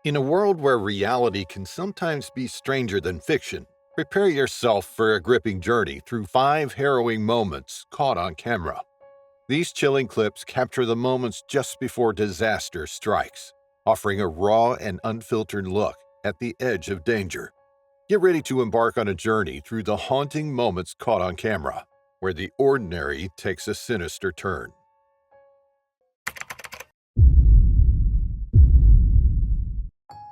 In a world where reality can sometimes be stranger than fiction, prepare yourself for a gripping journey through 5 harrowing moments caught on camera. These chilling clips capture the moments just before disaster strikes, offering a raw and unfiltered look at the edge of danger. Get ready to embark on a journey through the haunting moments caught on camera, where the ordinary takes a sinister turn.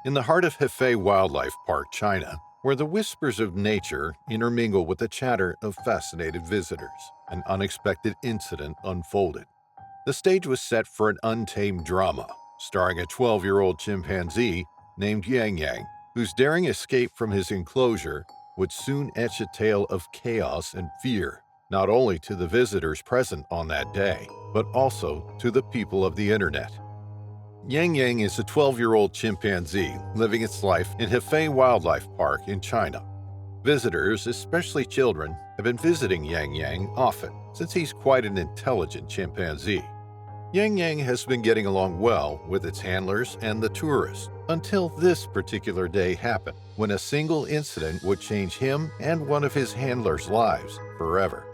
In the heart of Hefei Wildlife Park, China, where the whispers of nature intermingle with the chatter of fascinated visitors, an unexpected incident unfolded. The stage was set for an untamed drama, starring a 12-year-old chimpanzee named Yang Yang, whose daring escape from his enclosure would soon etch a tale of chaos and fear, not only to the visitors present on that day, but also to the people of the internet. Yang Yang is a 12-year-old chimpanzee living its life in Hefei Wildlife Park in China. Visitors, especially children, have been visiting Yang Yang often, since he's quite an intelligent chimpanzee. Yang Yang has been getting along well with its handlers and the tourists, until this particular day happened, when a single incident would change him and one of his handlers' lives forever.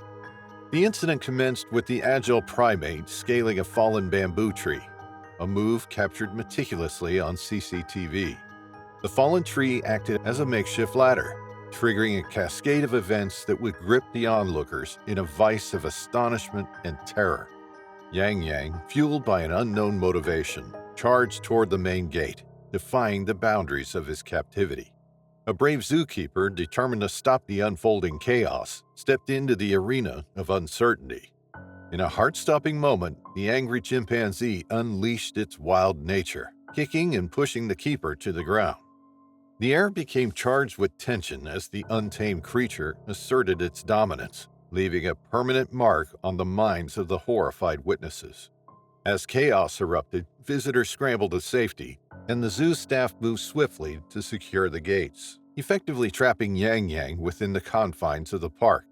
The incident commenced with the agile primate scaling a fallen bamboo tree, a move captured meticulously on CCTV. The fallen tree acted as a makeshift ladder, triggering a cascade of events that would grip the onlookers in a vice of astonishment and terror. Yang Yang, fueled by an unknown motivation, charged toward the main gate, defying the boundaries of his captivity. A brave zookeeper, determined to stop the unfolding chaos, stepped into the arena of uncertainty. In a heart-stopping moment, the angry chimpanzee unleashed its wild nature, kicking and pushing the keeper to the ground. The air became charged with tension as the untamed creature asserted its dominance, leaving a permanent mark on the minds of the horrified witnesses. As chaos erupted, visitors scrambled to safety, and the zoo staff moved swiftly to secure the gates, effectively trapping Yang Yang within the confines of the park.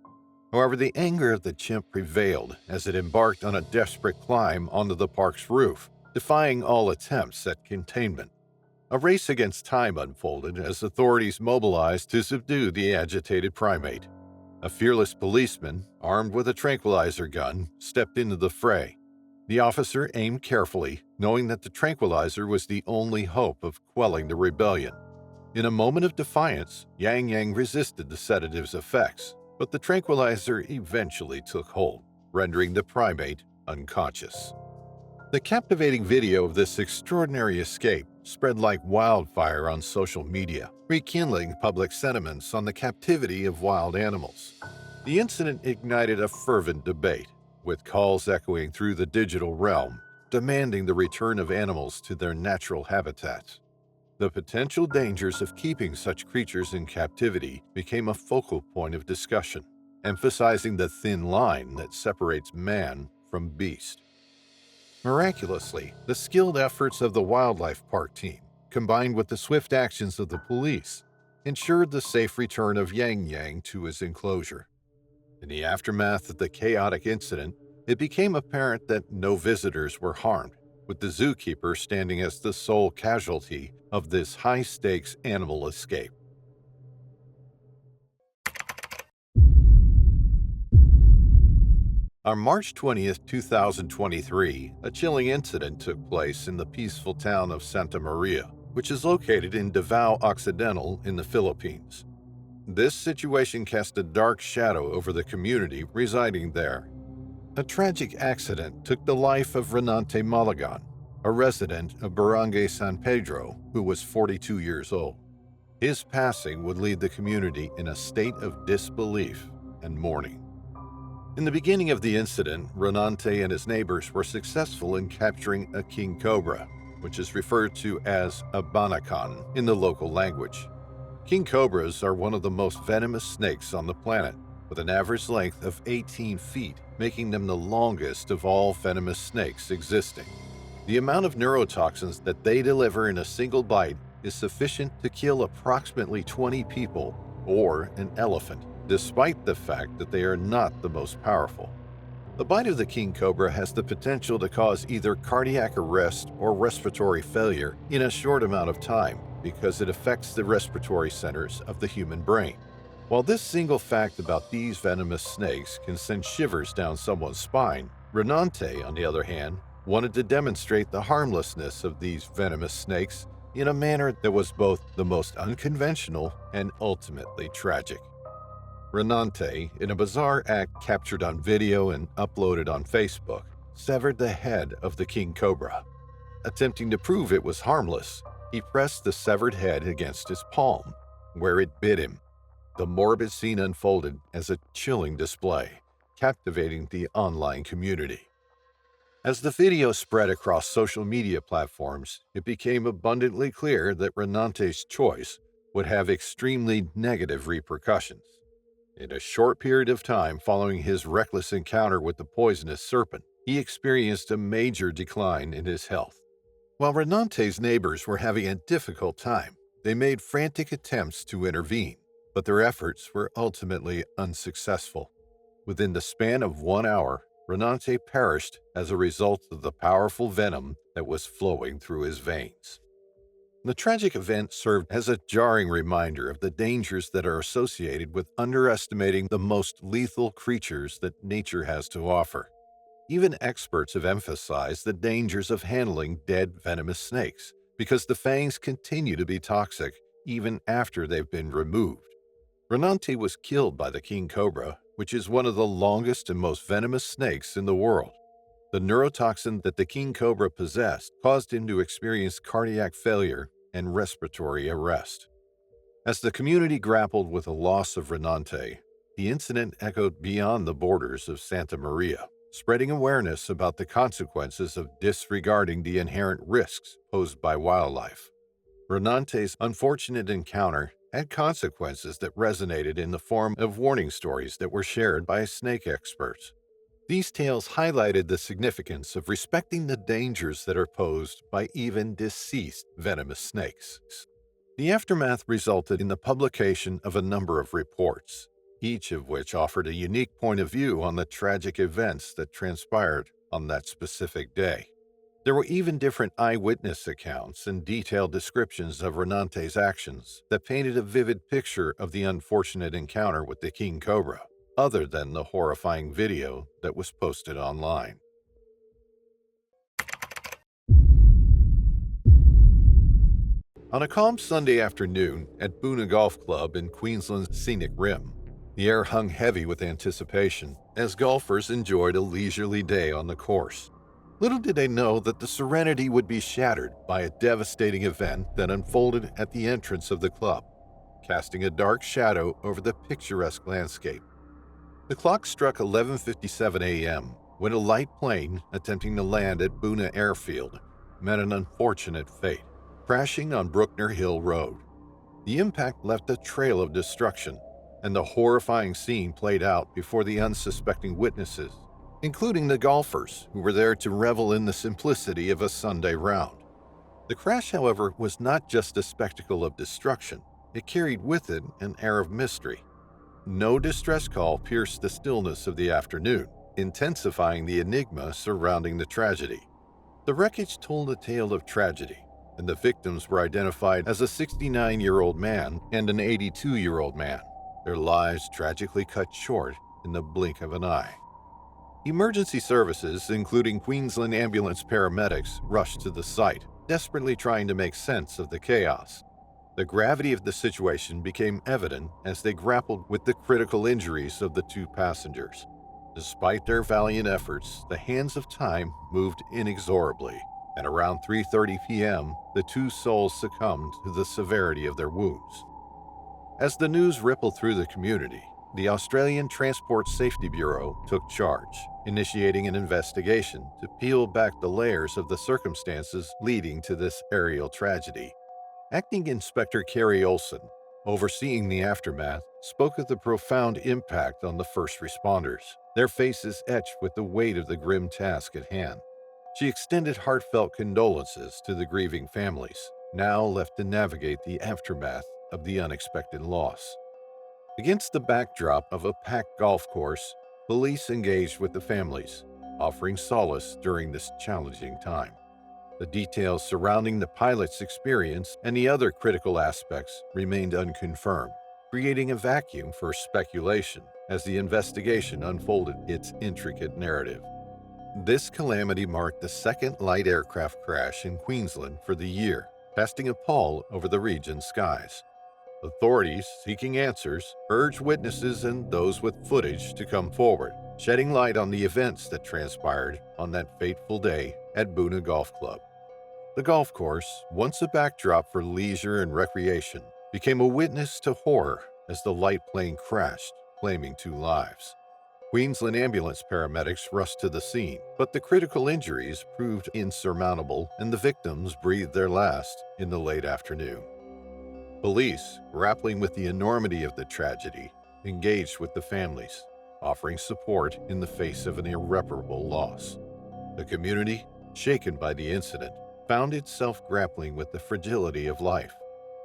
However, the anger of the chimp prevailed as it embarked on a desperate climb onto the park's roof, defying all attempts at containment. A race against time unfolded as authorities mobilized to subdue the agitated primate. A fearless policeman, armed with a tranquilizer gun, stepped into the fray. The officer aimed carefully, knowing that the tranquilizer was the only hope of quelling the rebellion. In a moment of defiance, Yang Yang resisted the sedative's effects, but the tranquilizer eventually took hold, rendering the primate unconscious. The captivating video of this extraordinary escape spread like wildfire on social media, rekindling public sentiments on the captivity of wild animals. The incident ignited a fervent debate, with calls echoing through the digital realm, demanding the return of animals to their natural habitats. The potential dangers of keeping such creatures in captivity became a focal point of discussion, emphasizing the thin line that separates man from beast. Miraculously, the skilled efforts of the wildlife park team, combined with the swift actions of the police, ensured the safe return of Yang Yang to his enclosure. In the aftermath of the chaotic incident, it became apparent that no visitors were harmed, with the zookeeper standing as the sole casualty of this high-stakes animal escape. On March 20th, 2023, a chilling incident took place in the peaceful town of Santa Maria, which is located in Davao Occidental in the Philippines. This situation cast a dark shadow over the community residing there. A tragic accident took the life of Renante Malagan, a resident of Barangay San Pedro who was 42 years old. His passing would leave the community in a state of disbelief and mourning. In the beginning of the incident, Renante and his neighbors were successful in capturing a king cobra, which is referred to as a banakan in the local language. King cobras are one of the most venomous snakes on the planet, with an average length of 18 feet, making them the longest of all venomous snakes existing. The amount of neurotoxins that they deliver in a single bite is sufficient to kill approximately 20 people or an elephant, despite the fact that they are not the most powerful. The bite of the king cobra has the potential to cause either cardiac arrest or respiratory failure in a short amount of time because it affects the respiratory centers of the human brain. While this single fact about these venomous snakes can send shivers down someone's spine, Renante, on the other hand, wanted to demonstrate the harmlessness of these venomous snakes in a manner that was both the most unconventional and ultimately tragic. Renante, in a bizarre act captured on video and uploaded on Facebook, severed the head of the king cobra. Attempting to prove it was harmless, he pressed the severed head against his palm, where it bit him. The morbid scene unfolded as a chilling display, captivating the online community. As the video spread across social media platforms, it became abundantly clear that Renante's choice would have extremely negative repercussions. In a short period of time following his reckless encounter with the poisonous serpent, he experienced a major decline in his health. While Renante's neighbors were having a difficult time, they made frantic attempts to intervene, but their efforts were ultimately unsuccessful. Within the span of 1 hour, Renante perished as a result of the powerful venom that was flowing through his veins. The tragic event served as a jarring reminder of the dangers that are associated with underestimating the most lethal creatures that nature has to offer. Even experts have emphasized the dangers of handling dead venomous snakes because the fangs continue to be toxic even after they've been removed. Renante was killed by the king cobra, which is one of the longest and most venomous snakes in the world. The neurotoxin that the king cobra possessed caused him to experience cardiac failure and respiratory arrest. As the community grappled with the loss of Renante, the incident echoed beyond the borders of Santa Maria, spreading awareness about the consequences of disregarding the inherent risks posed by wildlife. Renante's unfortunate encounter had consequences that resonated in the form of warning stories that were shared by snake experts. These tales highlighted the significance of respecting the dangers that are posed by even deceased venomous snakes. The aftermath resulted in the publication of a number of reports, each of which offered a unique point of view on the tragic events that transpired on that specific day. There were even different eyewitness accounts and detailed descriptions of Renante's actions that painted a vivid picture of the unfortunate encounter with the king cobra, other than the horrifying video that was posted online. On a calm Sunday afternoon at Boona Golf Club in Queensland's scenic rim, the air hung heavy with anticipation as golfers enjoyed a leisurely day on the course. Little did they know that the serenity would be shattered by a devastating event that unfolded at the entrance of the club, casting a dark shadow over the picturesque landscape. The clock struck 11:57 a.m. when a light plane attempting to land at Boona Airfield met an unfortunate fate, crashing on Bruckner Hill Road. The impact left a trail of destruction, and the horrifying scene played out before the unsuspecting witnesses, including the golfers who were there to revel in the simplicity of a Sunday round. The crash, however, was not just a spectacle of destruction. It carried with it an air of mystery. No distress call pierced the stillness of the afternoon, intensifying the enigma surrounding the tragedy. The wreckage told a tale of tragedy, and the victims were identified as a 69-year-old man and an 82-year-old man, their lives tragically cut short in the blink of an eye. Emergency services, including Queensland ambulance paramedics, rushed to the site, desperately trying to make sense of the chaos. The gravity of the situation became evident as they grappled with the critical injuries of the two passengers. Despite their valiant efforts, the hands of time moved inexorably, and around 3:30 p.m., the two souls succumbed to the severity of their wounds. As the news rippled through the community, the Australian Transport Safety Bureau took charge, initiating an investigation to peel back the layers of the circumstances leading to this aerial tragedy. Acting Inspector Carrie Olson, overseeing the aftermath, spoke of the profound impact on the first responders, their faces etched with the weight of the grim task at hand. She extended heartfelt condolences to the grieving families, now left to navigate the aftermath of the unexpected loss. Against the backdrop of a packed golf course, Police engaged with the families, offering solace during this challenging time. The details surrounding the pilot's experience and the other critical aspects remained unconfirmed, creating a vacuum for speculation as the investigation unfolded its intricate narrative. This calamity marked the second light aircraft crash in Queensland for the year, casting a pall over the region's skies. Authorities, seeking answers, urged witnesses and those with footage to come forward, shedding light on the events that transpired on that fateful day at Boona Golf Club. The golf course, once a backdrop for leisure and recreation, became a witness to horror as the light plane crashed, claiming 2 lives. Queensland ambulance paramedics rushed to the scene, but the critical injuries proved insurmountable and the victims breathed their last in the late afternoon. Police, grappling with the enormity of the tragedy, engaged with the families, offering support in the face of an irreparable loss. The community, shaken by the incident, found itself grappling with the fragility of life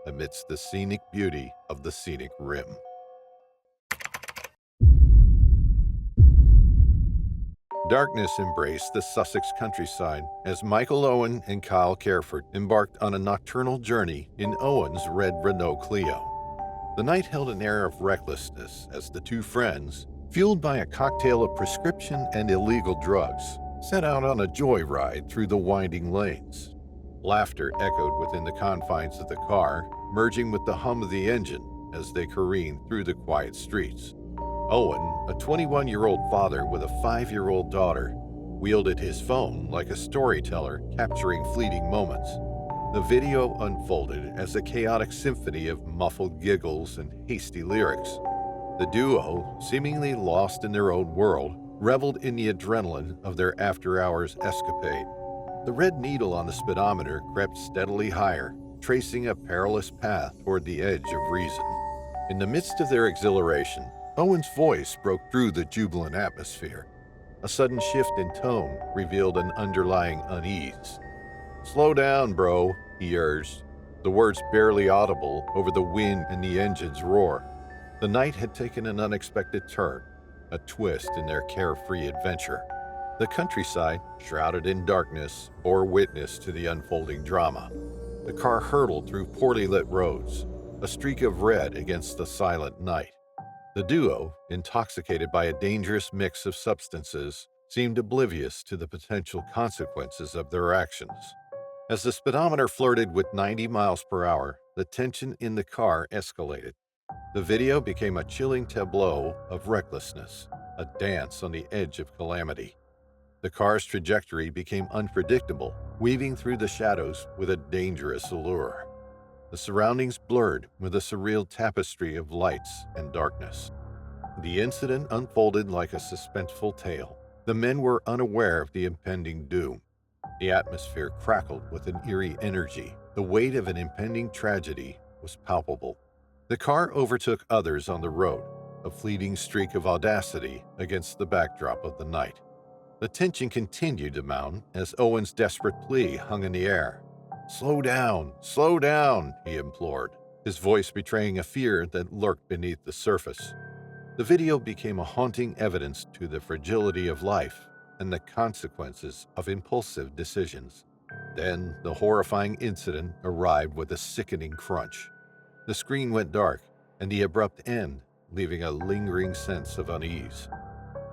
amidst the scenic beauty of the scenic rim. Darkness embraced the Sussex countryside as Michael Owen and Kyle Careford embarked on a nocturnal journey in Owen's red Renault Clio. The night held an air of recklessness as the two friends, fueled by a cocktail of prescription and illegal drugs, set out on a joyride through the winding lanes. Laughter echoed within the confines of the car, merging with the hum of the engine as they careened through the quiet streets. Owen, a 21-year-old father with a 5-year-old daughter, wielded his phone like a storyteller capturing fleeting moments. The video unfolded as a chaotic symphony of muffled giggles and hasty lyrics. The duo, seemingly lost in their own world, reveled in the adrenaline of their after-hours escapade. The red needle on the speedometer crept steadily higher, tracing a perilous path toward the edge of reason. In the midst of their exhilaration, Owen's voice broke through the jubilant atmosphere. A sudden shift in tone revealed an underlying unease. "Slow down, bro," he urged, the words barely audible over the wind and the engine's roar. The night had taken an unexpected turn, a twist in their carefree adventure. The countryside, shrouded in darkness, bore witness to the unfolding drama. The car hurtled through poorly lit roads, a streak of red against the silent night. The duo, intoxicated by a dangerous mix of substances, seemed oblivious to the potential consequences of their actions. As the speedometer flirted with 90 miles per hour, the tension in the car escalated. The video became a chilling tableau of recklessness, a dance on the edge of calamity. The car's trajectory became unpredictable, weaving through the shadows with a dangerous allure. The surroundings blurred with a surreal tapestry of lights and darkness. The incident unfolded like a suspenseful tale. The men were unaware of the impending doom. The atmosphere crackled with an eerie energy. The weight of an impending tragedy was palpable. The car overtook others on the road, a fleeting streak of audacity against the backdrop of the night. The tension continued to mount as Owen's desperate plea hung in the air. Slow down," he implored, his voice betraying a fear that lurked beneath the surface. The video became a haunting evidence to the fragility of life and the consequences of impulsive decisions. Then the horrifying incident arrived with a sickening crunch. The screen went dark, and the abrupt end, leaving a lingering sense of unease.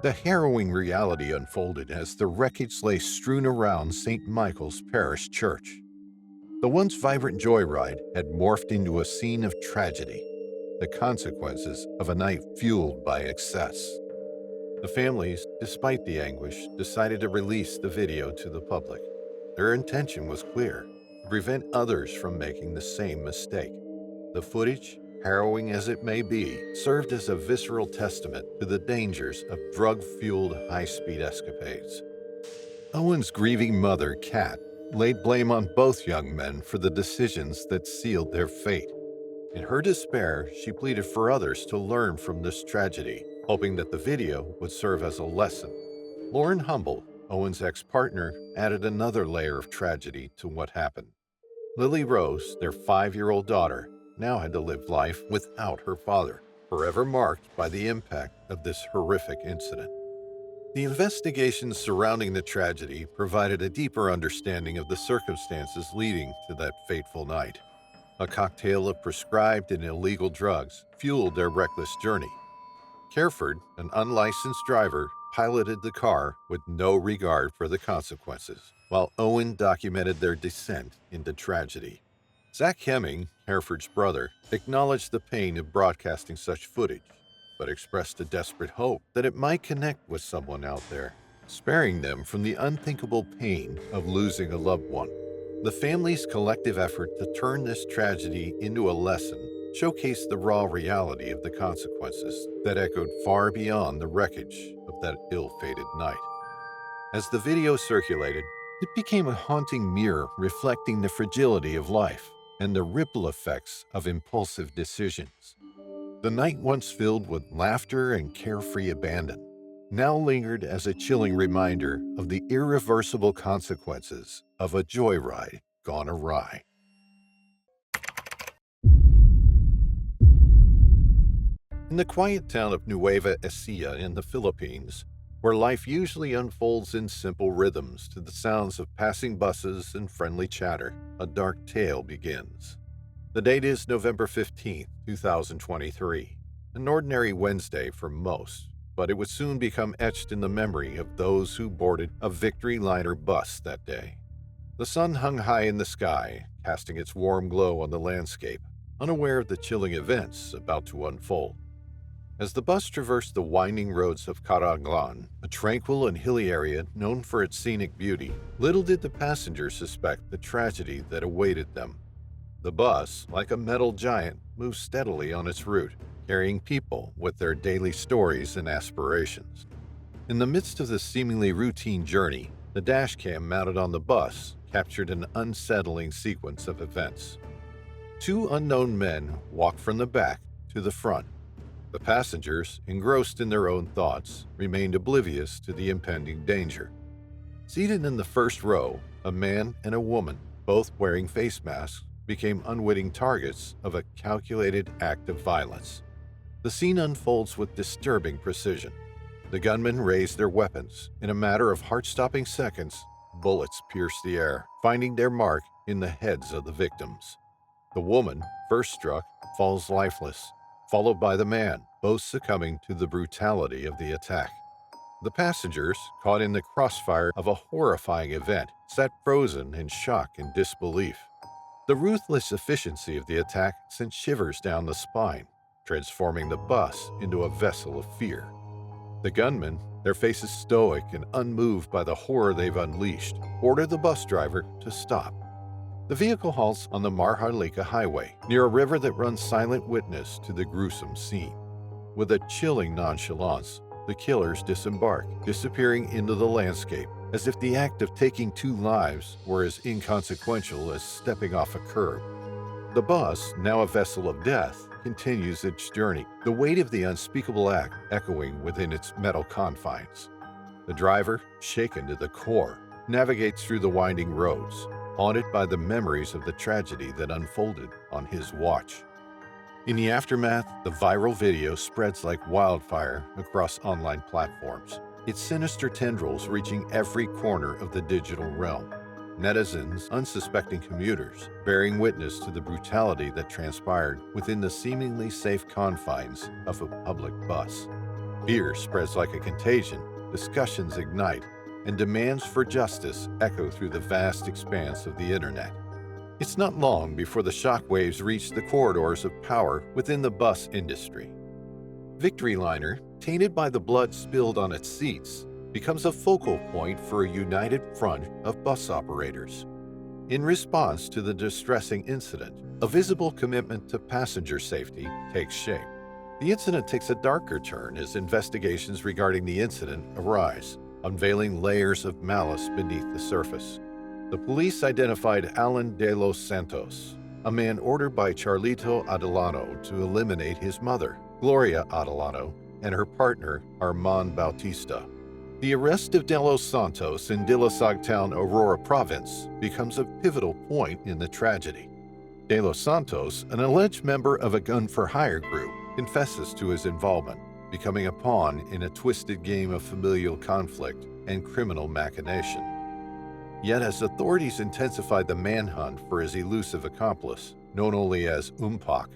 The harrowing reality unfolded as the wreckage lay strewn around St. Michael's Parish Church. The once vibrant joyride had morphed into a scene of tragedy, the consequences of a night fueled by excess. The families, despite the anguish, decided to release the video to the public. Their intention was clear: to prevent others from making the same mistake. The footage, harrowing as it may be, served as a visceral testament to the dangers of drug-fueled high-speed escapades. Owen's grieving mother, Kat, laid blame on both young men for the decisions that sealed their fate. In her despair, she pleaded for others to learn from this tragedy, hoping that the video would serve as a lesson. Lauren Humble, Owen's ex-partner, added another layer of tragedy to what happened. Lily Rose, their 5-year-old daughter, now had to live life without her father, forever marked by the impact of this horrific incident. The investigations surrounding the tragedy provided a deeper understanding of the circumstances leading to that fateful night. A cocktail of prescribed and illegal drugs fueled their reckless journey. Careford, an unlicensed driver, piloted the car with no regard for the consequences, while Owen documented their descent into tragedy. Zach Hemming, Careford's brother, acknowledged the pain of broadcasting such footage, but expressed a desperate hope that it might connect with someone out there, sparing them from the unthinkable pain of losing a loved one. The family's collective effort to turn this tragedy into a lesson showcased the raw reality of the consequences that echoed far beyond the wreckage of that ill-fated night. As the video circulated, it became a haunting mirror reflecting the fragility of life and the ripple effects of impulsive decisions. The night once filled with laughter and carefree abandon now lingered as a chilling reminder of the irreversible consequences of a joyride gone awry. In the quiet town of Nueva Ecija in the Philippines, where life usually unfolds in simple rhythms to the sounds of passing buses and friendly chatter, a dark tale begins. The date is November 15, 2023, an ordinary Wednesday for most, but it would soon become etched in the memory of those who boarded a Victory Liner bus that day. The sun hung high in the sky, casting its warm glow on the landscape, unaware of the chilling events about to unfold. As the bus traversed the winding roads of Caraglan, a tranquil and hilly area known for its scenic beauty, little did the passengers suspect the tragedy that awaited them. The bus, like a metal giant, moved steadily on its route, carrying people with their daily stories and aspirations. In the midst of this seemingly routine journey, the dashcam mounted on the bus captured an unsettling sequence of events. Two unknown men walked from the back to the front. The passengers, engrossed in their own thoughts, remained oblivious to the impending danger. Seated in the first row, a man and a woman, both wearing face masks, became unwitting targets of a calculated act of violence. The scene unfolds with disturbing precision. The gunmen raised their weapons. In a matter of heart-stopping seconds, bullets pierced the air, finding their mark in the heads of the victims. The woman, first struck, falls lifeless, followed by the man, both succumbing to the brutality of the attack. The passengers, caught in the crossfire of a horrifying event, sat frozen in shock and disbelief. The ruthless efficiency of the attack sent shivers down the spine, transforming the bus into a vessel of fear. The gunmen, their faces stoic and unmoved by the horror they've unleashed, order the bus driver to stop. The vehicle halts on the Maharlika Highway, near a river that runs silent witness to the gruesome scene. With a chilling nonchalance, the killers disembark, disappearing into the landscape, as if the act of taking two lives were as inconsequential as stepping off a curb. The bus, now a vessel of death, continues its journey, the weight of the unspeakable act echoing within its metal confines. The driver, shaken to the core, navigates through the winding roads, haunted by the memories of the tragedy that unfolded on his watch. In the aftermath, the viral video spreads like wildfire across online platforms, its sinister tendrils reaching every corner of the digital realm. Netizens, unsuspecting commuters, bearing witness to the brutality that transpired within the seemingly safe confines of a public bus. Fear spreads like a contagion, discussions ignite, and demands for justice echo through the vast expanse of the internet. It's not long before the shockwaves reach the corridors of power within the bus industry. Victory Liner, tainted by the blood spilled on its seats, becomes a focal point for a united front of bus operators. In response to the distressing incident, a visible commitment to passenger safety takes shape. The incident takes a darker turn as investigations regarding the incident arise, unveiling layers of malice beneath the surface. The police identified Alan de los Santos, a man ordered by Charlito Adelano to eliminate his mother, Gloria Adelano, and her partner, Armand Bautista. The arrest of De Los Santos in Dilasag Town, Aurora Province, becomes a pivotal point in the tragedy. De Los Santos, an alleged member of a gun-for-hire group, confesses to his involvement, becoming a pawn in a twisted game of familial conflict and criminal machination. Yet as authorities intensified the manhunt for his elusive accomplice, known only as UNTAMED,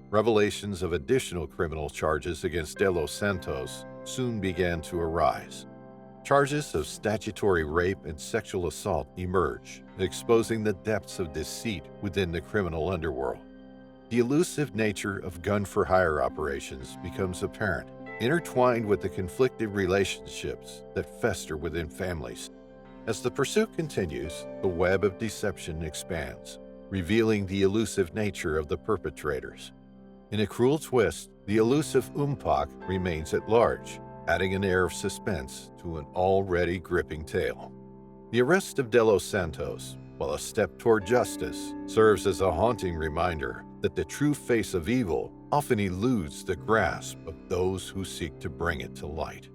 revelations of additional criminal charges against De Los Santos soon began to arise. Charges of statutory rape and sexual assault emerge, exposing the depths of deceit within the criminal underworld. The elusive nature of gun-for-hire operations becomes apparent, intertwined with the conflicted relationships that fester within families. As the pursuit continues, the web of deception expands, revealing the elusive nature of the perpetrators. In a cruel twist, the elusive UNTAMED remains at large, adding an air of suspense to an already gripping tale. The arrest of De Los Santos, while a step toward justice, serves as a haunting reminder that the true face of evil often eludes the grasp of those who seek to bring it to light.